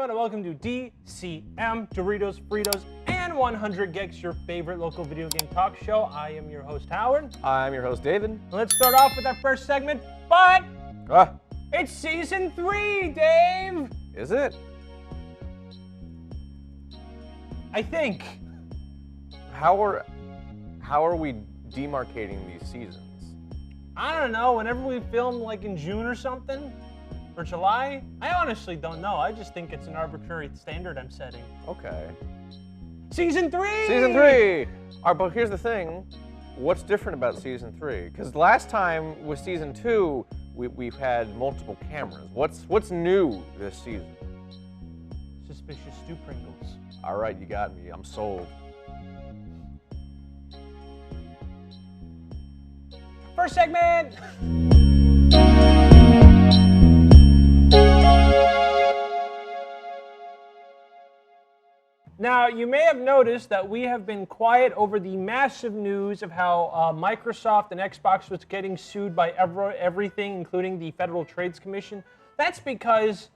everyone, and welcome to DCM, Doritos, Fritos, and 100 Gigs, your favorite local video game talk show. I am your host, Howard. I'm your host, David. Let's start off with our first segment, but it's Season 3, Dave! Is it? I think. How are we demarcating these seasons? I don't know, whenever we film like in June or something, or July, I honestly don't know. I just think it's an arbitrary standard I'm setting. Okay. Season 3! Season 3! All right, but here's the thing. What's different about Season 3? Because last time with Season 2, we've had multiple cameras. What's new this season? Suspicious Stew Pringles. All right, you got me. I'm sold. First segment! Now, you may have noticed that we have been quiet over the massive news of how Microsoft and Xbox was getting sued by everything, including the Federal Trade Commission. That's because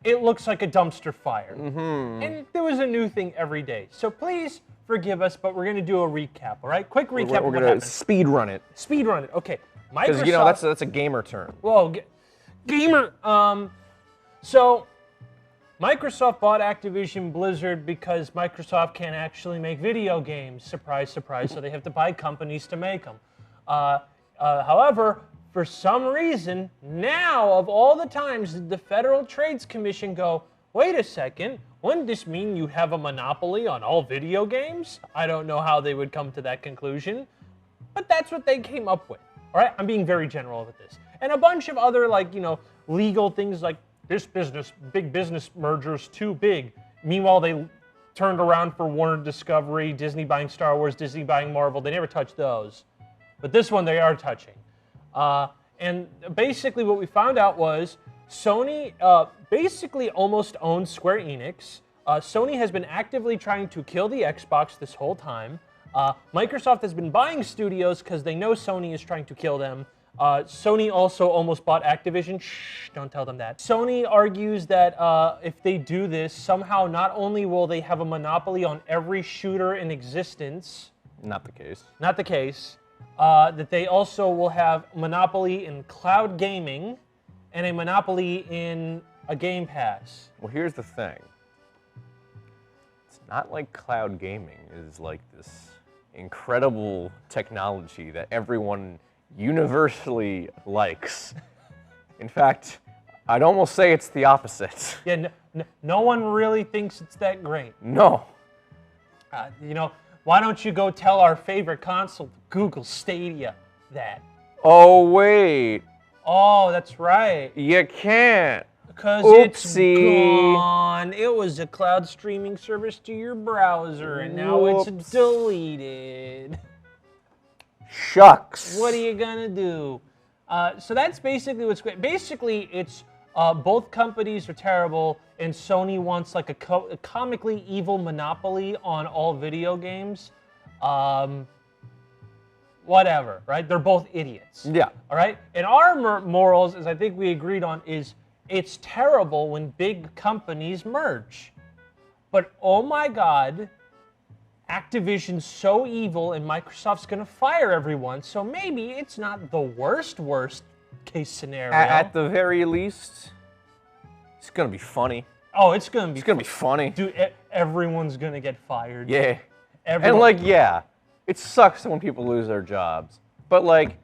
it looks like a dumpster fire. And there was a new thing every day. So please forgive us, but we're going to do a recap, all right? Quick recap We're of what going happened. to speed run it. Speed run it, okay. Because, you know, that's a gamer term. Well, gamer. So Microsoft bought Activision Blizzard because Microsoft can't actually make video games. Surprise, surprise. So they have to buy companies to make them. However, for some reason, now of all the times did the Federal Trade Commission go, wait a second, wouldn't this mean you have a monopoly on all video games? I don't know how they would come to that conclusion, but that's what they came up with. All right, I'm being very general with this. And a bunch of other, like, you know, legal things like this business, big business mergers too big. Meanwhile, they turned around for Warner Discovery, Disney buying Star Wars, Disney buying Marvel. They never touched those. But this one they are touching. And basically what we found out was Sony basically almost owns Square Enix. Sony has been actively trying to kill the Xbox this whole time. Microsoft has been buying studios because they know Sony is trying to kill them. Sony also almost bought Activision. Shh, don't tell them that. Sony argues that if they do this, somehow not only will they have a monopoly on every shooter in existence. Not the case. Not the case. That they also will have monopoly in cloud gaming and a monopoly in a Game Pass. Well, here's the thing. It's not like cloud gaming is like this incredible technology that everyone universally likes. In fact, I'd almost say it's the opposite. Yeah, no one really thinks it's that great. No. You know, why don't you go tell our favorite console, Google Stadia, that? Oh, wait. Oh, that's right. You can't. Because it's gone. It was a cloud streaming service to your browser, and now it's deleted. Shucks. What are you gonna do? So that's basically what's great. Basically, it's both companies are terrible, and Sony wants like a comically evil monopoly on all video games. Whatever, right? They're both idiots. Yeah. All right? And our morals, as I think we agreed on, is it's terrible when big companies merge. But oh my God, Activision's so evil and Microsoft's going to fire everyone, so maybe it's not the worst case scenario. At the very least, it's going to be funny. Oh, it's going to be funny. Dude, everyone's going to get fired. Yeah. Everyone. And like, yeah, it sucks when people lose their jobs. But like,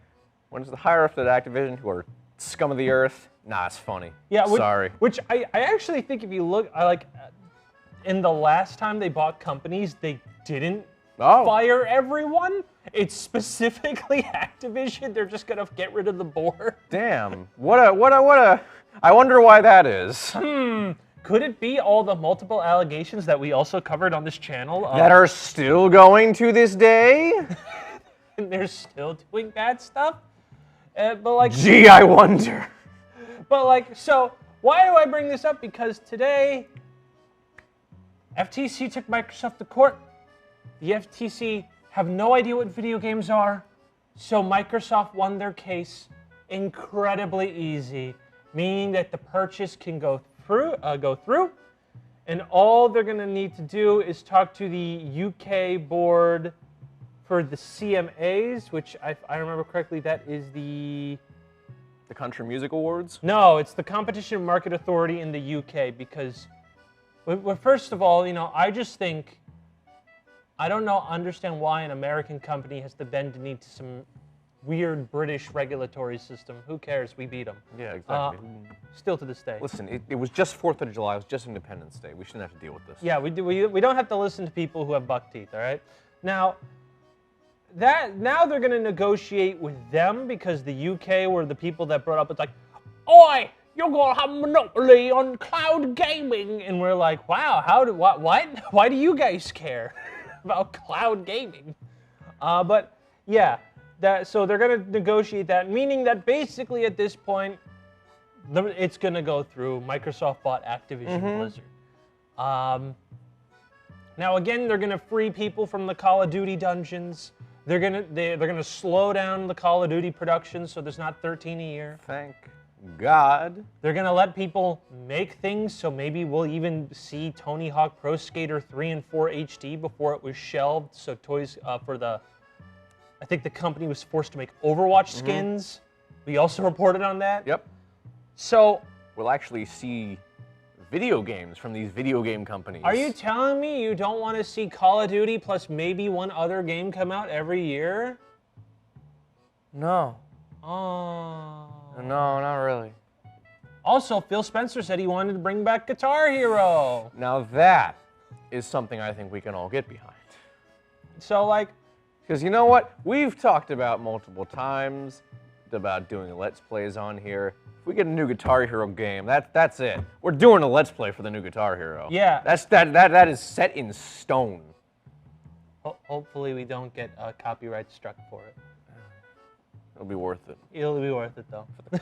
when it's the higher ups at Activision who are scum of the earth, nah, it's funny. Yeah, sorry. Which I actually think if you look, in the last time they bought companies, they didn't fire everyone. It's specifically Activision. They're just gonna get rid of the board. Damn. What a. I wonder why that is. Could it be all the multiple allegations that we also covered on this channel? That are still going to this day? And they're still doing bad stuff? But like. Gee, I wonder. But like, so why do I bring this up? Because today, FTC took Microsoft to court. The FTC have no idea what video games are, so Microsoft won their case incredibly easy, meaning that the purchase can go through, And all they're going to need to do is talk to the UK board for the CMAs, which I remember correctly, that is the Country Music Awards? No, it's the Competition and Market Authority in the UK, because, well, first of all, I just think, I don't understand why an American company has to bend the knee to some weird British regulatory system. Who cares? We beat them. Yeah, exactly. Still to this day. Listen, it was just 4th of July. It was just Independence Day. We shouldn't have to deal with this. Yeah, we don't have to listen to people who have buck teeth, all right? Now they're going to negotiate with them, because the UK were the people that brought up, it's like, oi, you're going to have a monopoly on cloud gaming. And we're like, wow, why do you guys care about cloud gaming? But yeah, so they're going to negotiate that, meaning that basically at this point, it's going to go through. Microsoft bought Activision Blizzard. Now again, they're going to free people from the Call of Duty dungeons. They're gonna slow down the Call of Duty production, so there's not 13 a year. Thank God. They're gonna let people make things, so maybe we'll even see Tony Hawk Pro Skater 3 and 4 HD before it was shelved. So toys for I think the company was forced to make Overwatch skins. We also reported on that. Yep. So we'll actually see video games from these video game companies. Are you telling me you don't want to see Call of Duty plus maybe one other game come out every year? No. Oh. No, not really. Also, Phil Spencer said he wanted to bring back Guitar Hero. Now that is something I think we can all get behind. So, like... Because you know what? We've talked about multiple times about doing Let's Plays on here. If we get a new Guitar Hero game, that's it. We're doing a Let's Play for the new Guitar Hero. Yeah. That is set in stone. Hopefully we don't get copyright struck for it. It'll be worth it. It'll be worth it, though. For the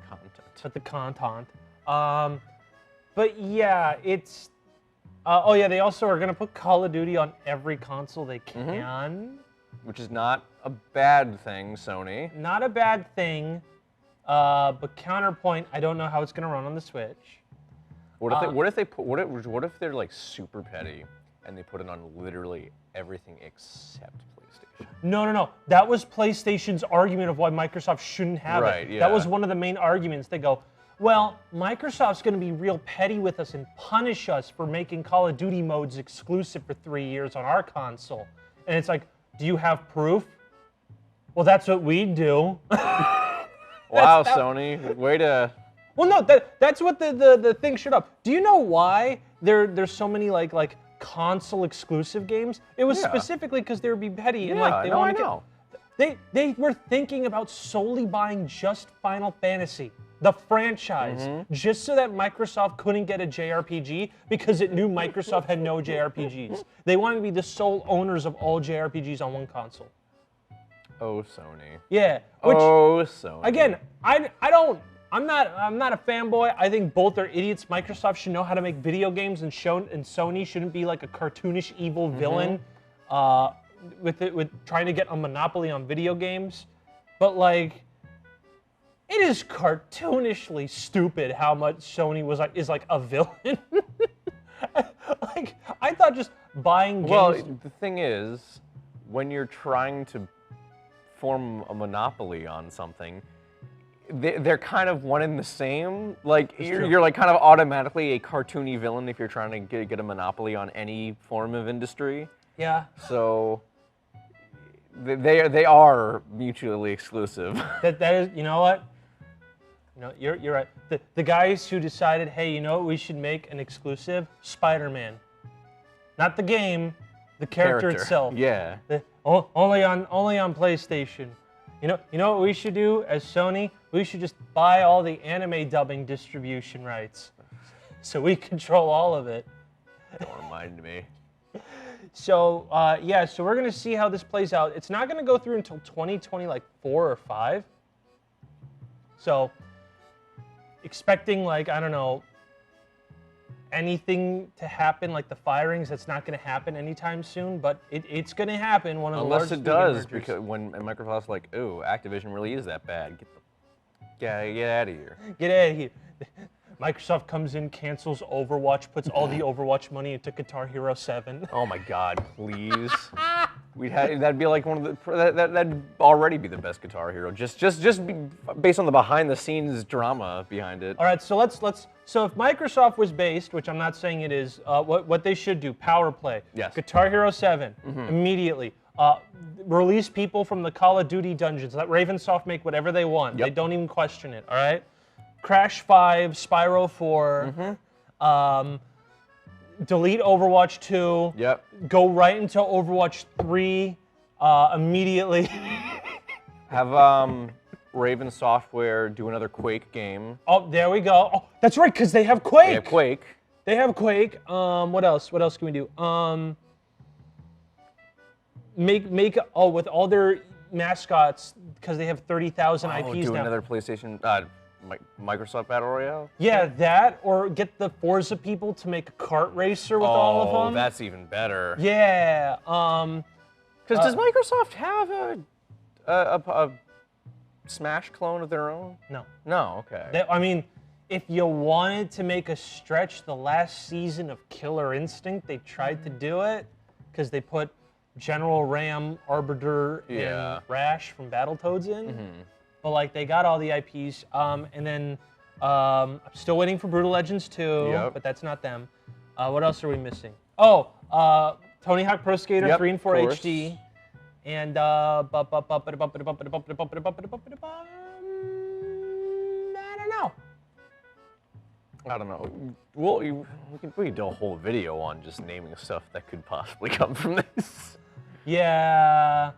content. For the content. But yeah, it's... oh yeah, they also are going to put Call of Duty on every console they can. Which is not a bad thing, Sony. Not a bad thing. But counterpoint, I don't know how it's going to run on the Switch. What if they're like super petty and they put it on literally everything except PlayStation? No. That was PlayStation's argument of why Microsoft shouldn't have it. Yeah. That was one of the main arguments. They go, well, Microsoft's going to be real petty with us and punish us for making Call of Duty modes exclusive for 3 years on our console. And it's like, do you have proof? Well, that's what we do. Wow, Sony, way to... Well, no, that's what the thing showed up. Do you know why there's so many like console exclusive games? It was specifically because they were being petty and like they wanted to. They were thinking about solely buying just Final Fantasy, the franchise, just so that Microsoft couldn't get a JRPG because it knew Microsoft had no JRPGs. They wanted to be the sole owners of all JRPGs on one console. Oh, Sony. Yeah. Sony. Again, I'm not a fanboy. I think both are idiots. Microsoft should know how to make video games, and Sony shouldn't be like a cartoonish evil villain with trying to get a monopoly on video games. But like, it is cartoonishly stupid how much Sony is like a villain. Like, I thought just buying games. Well, the thing is, when you're trying to form a monopoly on something, they're kind of one and the same. Like you're like kind of automatically a cartoony villain if you're trying to get a monopoly on any form of industry. Yeah. So they are mutually exclusive. That is, you know what? No, you're right. The guys who decided, hey, you know what, we should make an exclusive? Spider-Man. Not the game, the character itself. Yeah. Only on PlayStation. You know what we should do as Sony? We should just buy all the anime dubbing distribution rights, so we control all of it. Don't remind me. So yeah, so we're gonna see how this plays out. It's not gonna go through until 2020, like 4 or 5. So expecting like, I don't know, anything to happen, like the firings, that's not going to happen anytime soon, but it's going to happen. One of the Unless it does, mergers. because when Microsoft's like, "Oh, Activision really is that bad. Get out of here." Get out of here. Microsoft comes in, cancels Overwatch, puts all the Overwatch money into Guitar Hero 7. Oh my God, please. That'd be like one of the that'd already be the best Guitar Hero. Just based on the behind the scenes drama behind it. All right, so let's so if Microsoft was based, which I'm not saying it is, what they should do, Power Play. Yes. Guitar Hero 7 immediately. Release people from the Call of Duty dungeons. Let Ravensoft make whatever they want. Yep. They don't even question it. All right. Crash 5, Spyro 4. Delete Overwatch 2. Yep. Go right into Overwatch 3 immediately. Have Raven Software do another Quake game. Oh, there we go. Oh, that's right, because they have Quake. They have Quake. They have Quake. What else? What else can we do? Make with all their mascots, because they have 30,000 IPs do now. another PlayStation Microsoft Battle Royale. Yeah, that, or get the Forza people to make a kart racer with all of them. Oh, that's even better. Yeah. Because does Microsoft have a Smash clone of their own? No. No. Okay. I mean, if you wanted to make a stretch, the last season of Killer Instinct, they tried to do it because they put General Ram, Arbiter, and Rash from Battletoads in. But like they got all the IPs, and then I'm still waiting for Brutal Legends 2, but that's not them. What else are we missing? Oh, Tony Hawk Pro Skater 3 and 4 HD, and I don't know. I don't know. Well, we can do a whole video on just naming stuff that could possibly come from this. Yeah.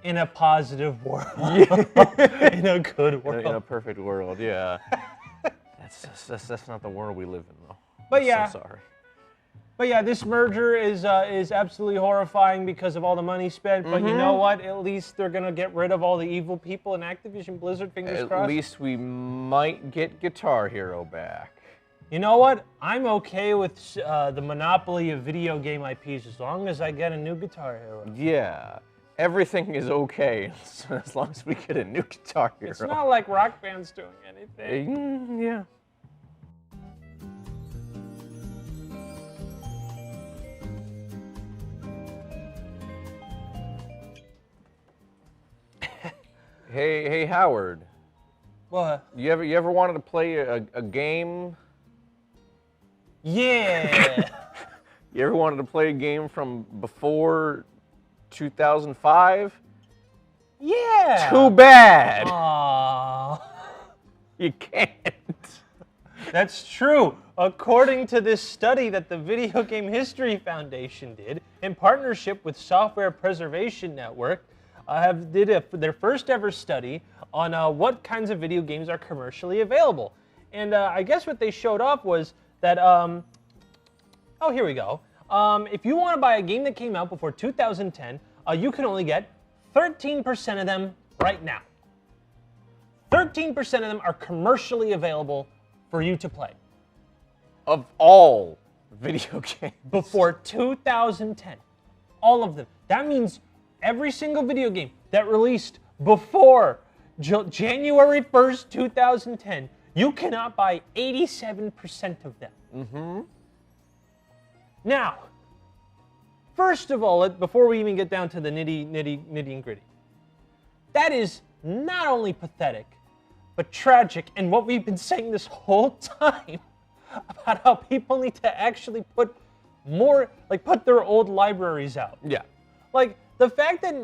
In a positive world. In a good world. In a perfect world, yeah. That's not the world we live in, though. But yeah. So sorry. But yeah, this merger is absolutely horrifying because of all the money spent. But you know what? At least they're gonna get rid of all the evil people in Activision Blizzard. Fingers crossed. At least we might get Guitar Hero back. You know what? I'm okay with the monopoly of video game IPs as long as I get a new Guitar Hero. Yeah. Everything is okay as long as we get a new Guitar Hero. It's not like Rock Band's doing anything. Yeah. Hey, Howard. What? You ever wanted to play a game? Yeah. You ever wanted to play a game from before 2005? Yeah. Too bad. Aww. You can't. That's true. According to this study that the Video Game History Foundation did in partnership with Software Preservation Network, did their first ever study on what kinds of video games are commercially available. And I guess what they showed off was that, oh, here we go. If you want to buy a game that came out before 2010, you can only get 13% of them right now. 13% of them are commercially available for you to play. Of all video games. Before 2010. All of them. That means every single video game that released before January 1st, 2010, you cannot buy 87% of them. Now, first of all, before we even get down to the nitty and gritty, that is not only pathetic, but tragic, and what we've been saying this whole time about how people need to actually put more, put their old libraries out. Yeah. Like, the fact that,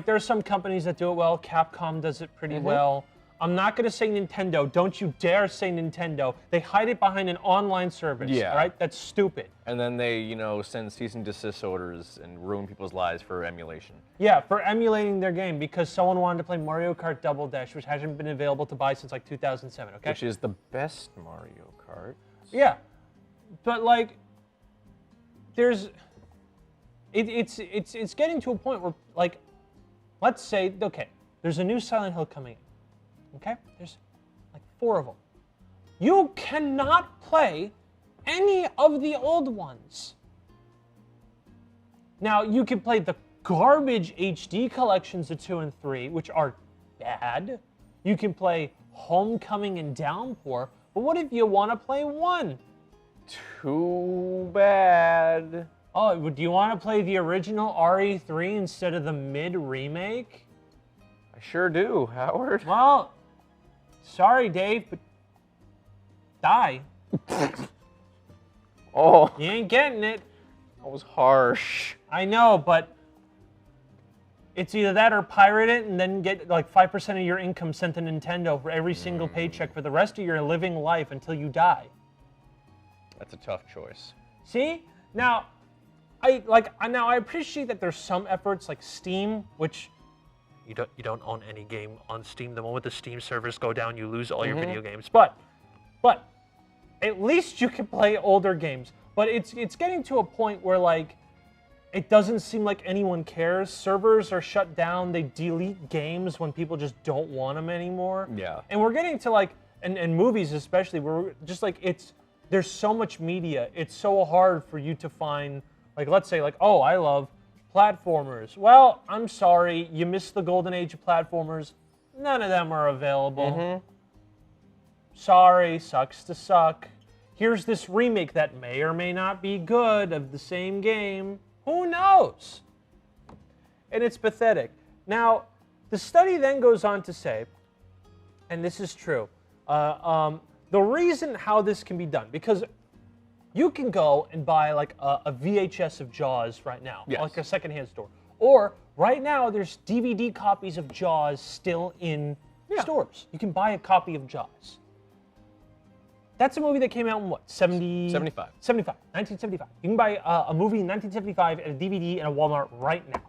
there are some companies that do it well. Capcom does it pretty well. I'm not going to say Nintendo. Don't you dare say Nintendo. They hide it behind an online service. Yeah. All right? That's stupid. And then they, send cease and desist orders and ruin people's lives for emulation. Yeah, for emulating their game because someone wanted to play Mario Kart Double Dash, which hasn't been available to buy since 2007. Okay. Which is the best Mario Kart. Yeah, but there's, it's getting to a point where let's say there's a new Silent Hill coming in. Okay? There's 4 of them. You cannot play any of the old ones. Now, you can play the garbage HD collections of 2 and 3, which are bad. You can play Homecoming and Downpour. But what if you want to play one? Too bad. Oh, do you want to play the original RE3 instead of the mid remake? I sure do, Howard. Well, sorry, Dave, but die. Oh, You ain't getting it. that was harsh. I know, but it's either that or pirate it and then get like 5% of your income sent to Nintendo for every single paycheck for the rest of your living life until you die. That's a tough choice. See? Now, I appreciate that there's some efforts like Steam, which you don't own any game on Steam. The moment the Steam servers go down, you lose all your video games. But at least you can play older games. But it's getting to a point where like it doesn't seem like anyone cares. Servers are shut down. They delete games when people just don't want them anymore. Yeah. And we're getting to like and movies especially, where we're just like there's so much media. It's so hard for you to find, like, let's say, like, oh, I love platformers. Well, I'm sorry, you missed the golden age of platformers. None of them are available. Sorry, sucks to suck. Here's this remake that may or may not be good of the same game. Who knows? And it's pathetic. Now, the study then goes on to say, and this is true, the reason how this can be done, because you can go and buy like a VHS of Jaws right now, like a secondhand store. Or right now, there's DVD copies of Jaws still in stores. You can buy a copy of Jaws. That's a movie that came out in what, 75. 1975. You can buy a movie in 1975 and a DVD in a Walmart right now.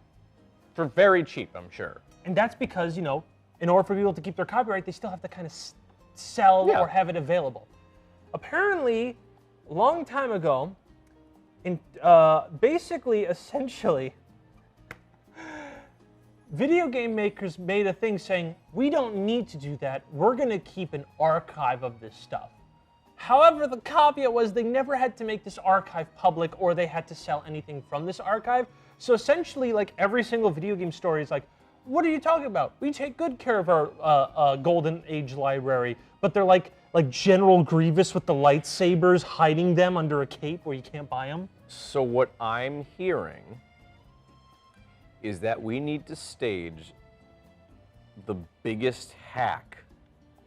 For very cheap, I'm sure. And that's because, you know, in order for people to keep their copyright, they still have to kind of sell or have it available. Apparently, a long time ago, essentially, video game makers made a thing saying, we don't need to do that. We're going to keep an archive of this stuff. However, the caveat was they never had to make this archive public or they had to sell anything from this archive. So essentially, like every single video game story is like, what are you talking about? We take good care of our Golden Age library, but they're like General Grievous with the lightsabers hiding them under a cape where you can't buy them. So what I'm hearing is that we need to stage the biggest hack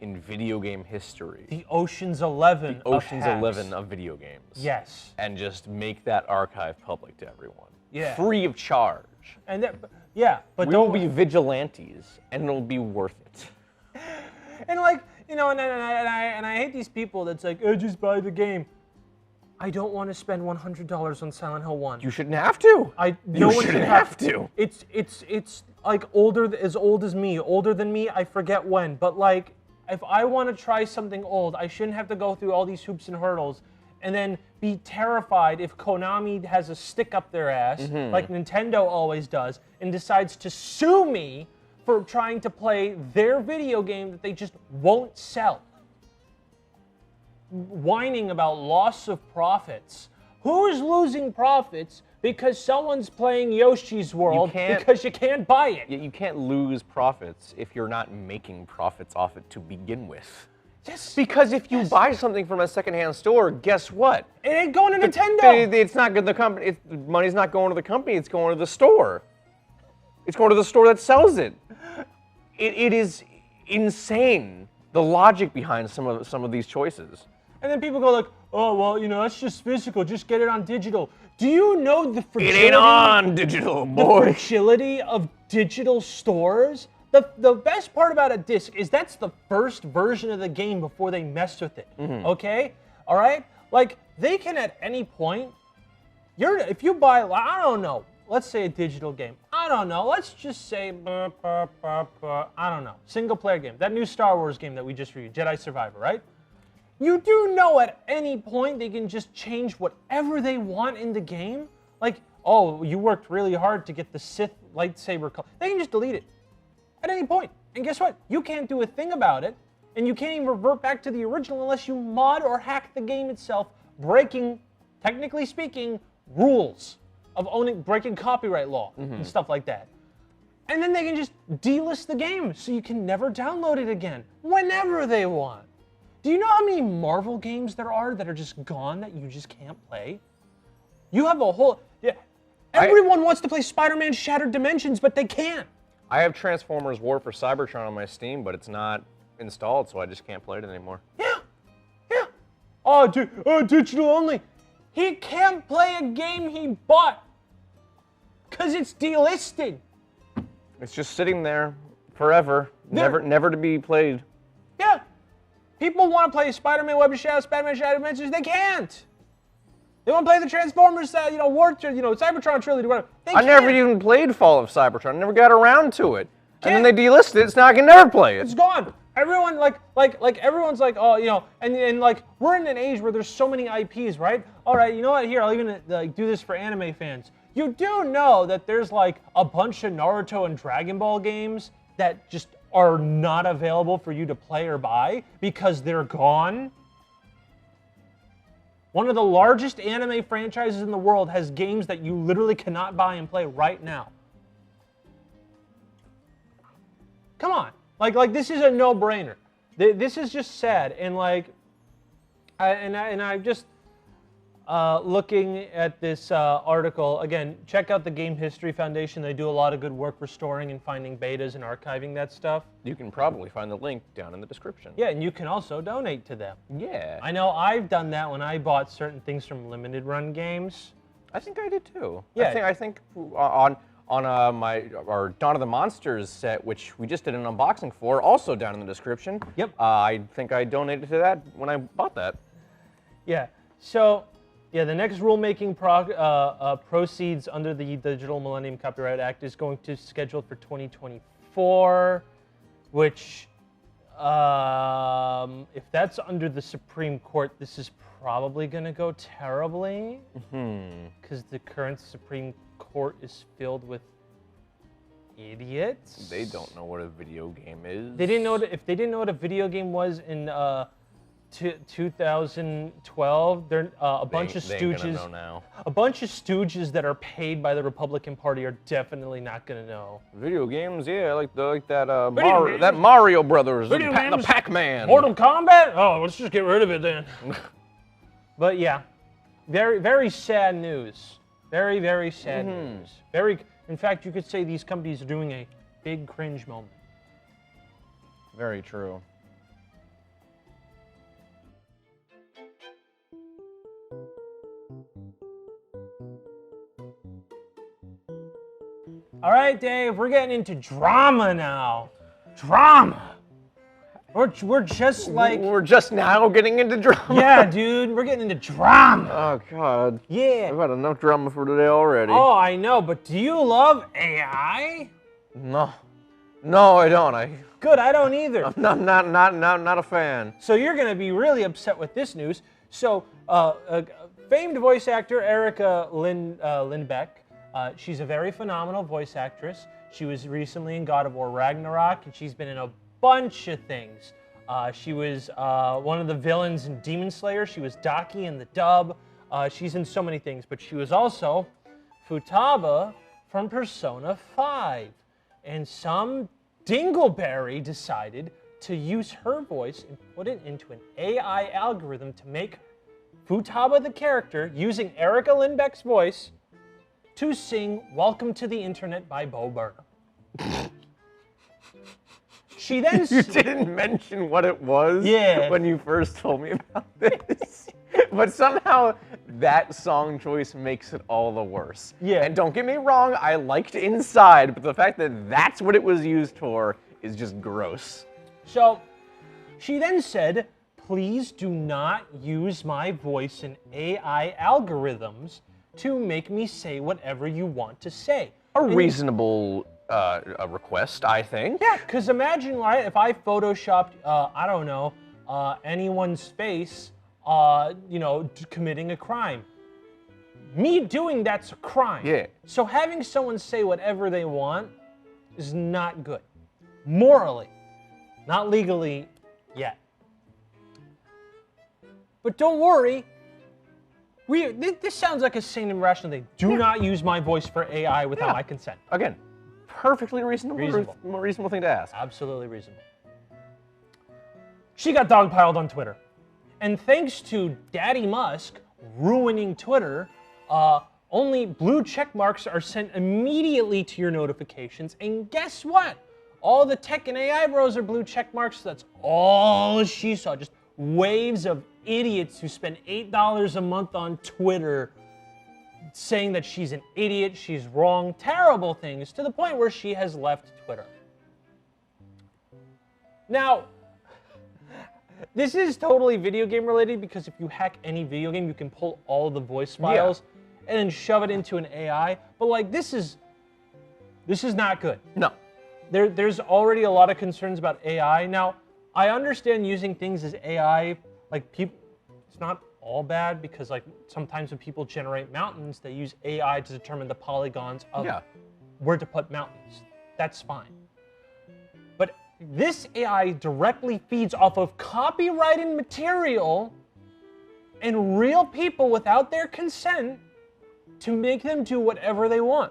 in video game history. The Ocean's 11 The Ocean's of hacks. 11 of video games. Yes. And just make that archive public to everyone. Yeah. Free of charge. And that, yeah, but We'll be vigilantes, and it'll be worth it. And like, you know, and I hate these people that's like, oh, just buy the game. I don't want to spend $100 on Silent Hill 1. You shouldn't have to. No one should have to. It's like as old as me, older than me. I forget when, but like, if I want to try something old, I shouldn't have to go through all these hoops and hurdles, and then be terrified if Konami has a stick up their ass, like Nintendo always does, and decides to sue me for trying to play their video game that they just won't sell. Whining about loss of profits. Who is losing profits because someone's playing Yoshi's World because you can't buy it? You can't lose profits if you're not making profits off it to begin with. Yes. Because if you buy something from a secondhand store, guess what? It ain't going to Nintendo. It's not good. The company, the money's not going to the company. It's going to the store. It's going to the store that sells it. It is insane, the logic behind some of these choices. And then people go like, oh, well, you know, that's just physical. Just get it on digital. Do you know the fragility? It ain't on digital, boy. The fragility of digital stores? The best part about a disc is that's the first version of the game before they mess with it, okay? All right? Like, they can at any point, if you buy, I don't know, let's say a digital game. I don't know, let's just say, I don't know, single player game. That new Star Wars game that we just reviewed, Jedi Survivor, right? You do know at any point they can just change whatever they want in the game? Like, oh, you worked really hard to get the Sith lightsaber color. They can just delete it at any point. And guess what? You can't do a thing about it, and you can't even revert back to the original unless you mod or hack the game itself, breaking, technically speaking, rules of breaking copyright law and stuff like that. And then they can just delist the game so you can never download it again, whenever they want. Do you know how many Marvel games there are that are just gone that you just can't play? You have a whole, everyone wants to play Spider-Man Shattered Dimensions, but they can't. I have Transformers War for Cybertron on my Steam, but it's not installed, so I just can't play it anymore. Yeah. Oh, digital only. He can't play a game he bought because it's delisted. It's just sitting there forever, never to be played. Yeah. People want to play Spider-Man Web of Shadows, Spider-Man Shattered Dimensions. They can't. They want to play the Transformers, Cybertron trilogy, whatever. I never even played Fall of Cybertron. I never got around to it. And then they delisted it, so now I can never play it. It's gone. Everyone everyone's like, oh, and like we're in an age where there's so many IPs, right? All right, you know what? Here, I'll even do this for anime fans. You do know that there's like a bunch of Naruto and Dragon Ball games that just are not available for you to play or buy because they're gone? One of the largest anime franchises in the world has games that you literally cannot buy and play right now. Come on. Like this is a no-brainer. This is just sad. And like, I'm just looking at this article. Again, check out the Game History Foundation. They do a lot of good work restoring and finding betas and archiving that stuff. You can probably find the link down in the description. Yeah, and you can also donate to them. Yeah. I know I've done that when I bought certain things from limited run games. I think I did too. Yeah. I think on our Dawn of the Monsters set, which we just did an unboxing for, also down in the description. Yep. I think I donated to that when I bought that. Yeah. So, yeah, the next rulemaking proceeds under the Digital Millennium Copyright Act is going to scheduled for 2024, which, if that's under the Supreme Court, this is probably going to go terribly, because the current Supreme Court is filled with idiots. They don't know what a video game is. They didn't know if they didn't know what a video game was in 2012. They're a bunch of stooges. A bunch of stooges that are paid by the Republican Party are definitely not going to know. Video games, yeah, like that Mario Brothers, the Pac-Man, Mortal Kombat. Oh, let's just get rid of it then. But yeah, very, very sad news. Very, very sad news. In fact, you could say these companies are doing a big cringe moment. Very true. All right, Dave, we're getting into drama now. Drama. We're just like... We're just now getting into drama? Yeah, dude, we're getting into drama. Oh, God. Yeah. I've had enough drama for today already. Oh, I know, but do you love AI? No. No, I don't. Good, I don't either. I'm not a fan. So you're going to be really upset with this news. So, famed voice actor Erica Lindbeck, she's a very phenomenal voice actress. She was recently in God of War Ragnarok, and she's been in a bunch of things. She was one of the villains in Demon Slayer. She was Daki in the dub. She's in so many things, but she was also Futaba from Persona 5. And some dingleberry decided to use her voice and put it into an AI algorithm to make Futaba the character, using Erica Lindbeck's voice, to sing Welcome to the Internet by Bo Burnham. She then... You didn't mention what it was when you first told me about this. But somehow that song choice makes it all the worse. Yeah. And don't get me wrong, I liked Inside, but the fact that that's what it was used for is just gross. So she then said, please do not use my voice in AI algorithms to make me say whatever you want to say. A reasonable a request, I think. Yeah, because imagine, right, if I photoshopped, I don't know, anyone's face, committing a crime. Me doing that's a crime. Yeah. So having someone say whatever they want is not good. Morally. Not legally yet. But don't worry. This sounds like a sane and rational thing. Do not use my voice for AI without my consent. Again, perfectly reasonable thing to ask. Absolutely reasonable. She got dogpiled on Twitter. And thanks to Daddy Musk ruining Twitter, only blue check marks are sent immediately to your notifications. And guess what? All the tech and AI bros are blue check marks. So that's all she saw. Just waves of idiots who spend $8 a month on Twitter saying that she's an idiot, she's wrong, terrible things, to the point where she has left Twitter. Now, this is totally video game related because if you hack any video game, you can pull all the voice files and then shove it into an AI. But like, this is not good. No. There's already a lot of concerns about AI. Now, I understand using things as AI, like people, it's not all bad because like sometimes when people generate mountains, they use AI to determine the polygons of where to put mountains. That's fine. But this AI directly feeds off of copyrighted material and real people without their consent to make them do whatever they want.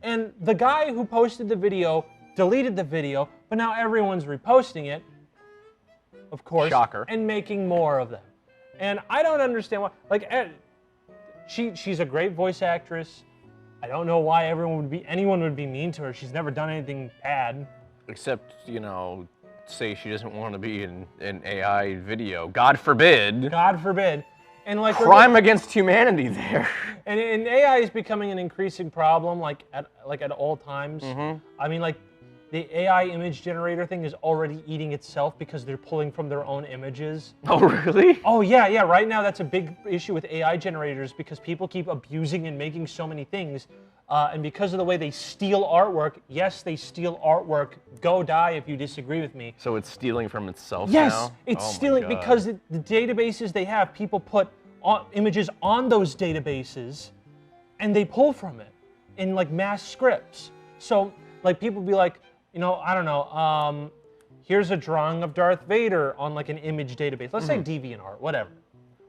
And the guy who posted the video deleted the video, but now everyone's reposting it, of course, shocker, and making more of them. And I don't understand why. Like, she's a great voice actress. I don't know why anyone would be mean to her. She's never done anything bad. Except, you know, say she doesn't want to be in an AI video. God forbid. God forbid. And like crime against humanity there. And AI is becoming an increasing problem, like at all times. I mean, like the AI image generator thing is already eating itself because they're pulling from their own images. Oh, really? Oh, yeah. Right now, that's a big issue with AI generators because people keep abusing and making so many things. And because of the way they steal artwork, yes, they steal artwork. Go die if you disagree with me. So it's stealing from itself now? Yes, it's stealing because the databases they have, people put images on those databases and they pull from it in like mass scripts. So like people be like, you know, I don't know, here's a drawing of Darth Vader on like an image database. Let's say DeviantArt, whatever.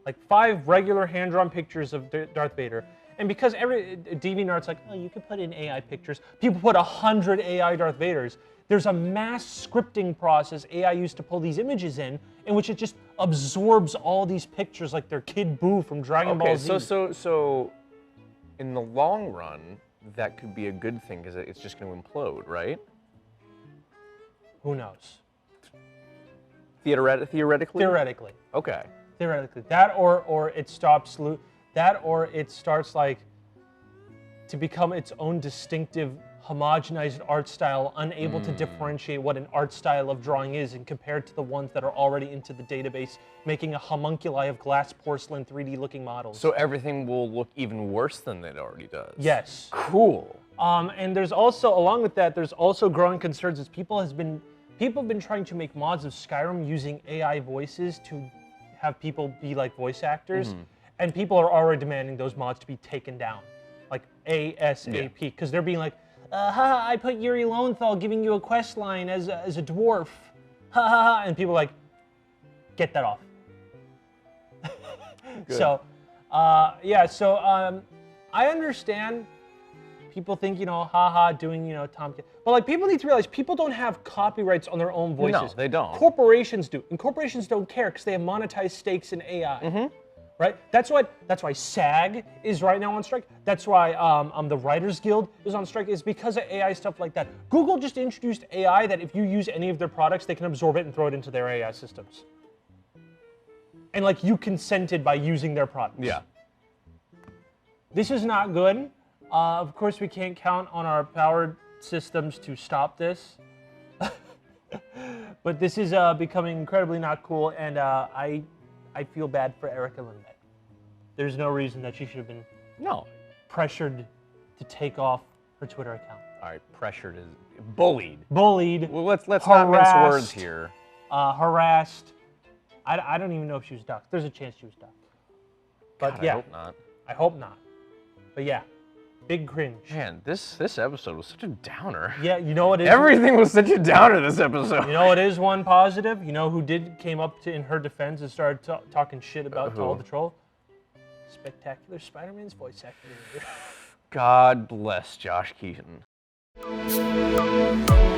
Like 5 regular hand-drawn pictures of Darth Vader. And because every DeviantArt's like, oh, you could put in AI pictures. People put 100 AI Darth Vaders. There's a mass scripting process AI used to pull these images in which it just absorbs all these pictures like they're Kid Buu from Dragon Ball Z. So in the long run, that could be a good thing because it's just going to implode, right? Who knows? Theoretically? Theoretically. Okay. Theoretically. That or it stops, that or it starts like to become its own distinctive homogenized art style, unable to differentiate what an art style of drawing is and compared to the ones that are already into the database, making a homunculi of glass porcelain 3D looking models. So everything will look even worse than it already does. Yes. Cool. And there's also, along with that, there's also growing concerns as people have been trying to make mods of Skyrim using AI voices to have people be like voice actors, and people are already demanding those mods to be taken down, like ASAP, because they're being like, haha, I put Yuri Lowenthal giving you a quest line as a dwarf, ha ha ha, and people are like, get that off. So, I understand people think, you know, haha, doing, you know, Tom. But like, people need to realize people don't have copyrights on their own voices. No, they don't. Corporations do, and corporations don't care because they have monetized stakes in AI. Right? That's why SAG is right now on strike. That's why the Writers Guild is on strike. Is because of AI stuff like that. Google just introduced AI that if you use any of their products, they can absorb it and throw it into their AI systems. And like you consented by using their products. Yeah. This is not good. Of course, we can't count on our powered systems to stop this. But this is becoming incredibly not cool, and I feel bad for Erica Lindbeck. There's no reason that she should have been pressured to take off her Twitter account. All right, pressured is bullied. Bullied. Well, let's not mince words here. Harassed. I don't even know if she was doxxed. There's a chance she was doxxed. But God, yeah, I hope not. I hope not. But yeah, big cringe. Man, this episode was such a downer. Yeah, you know what? Everything was such a downer this episode. You know what is one positive? You know who came up to in her defense and started talking shit about Tall the Troll? Spectacular Spider-Man's voice actor. God bless Josh Keaton. Bye.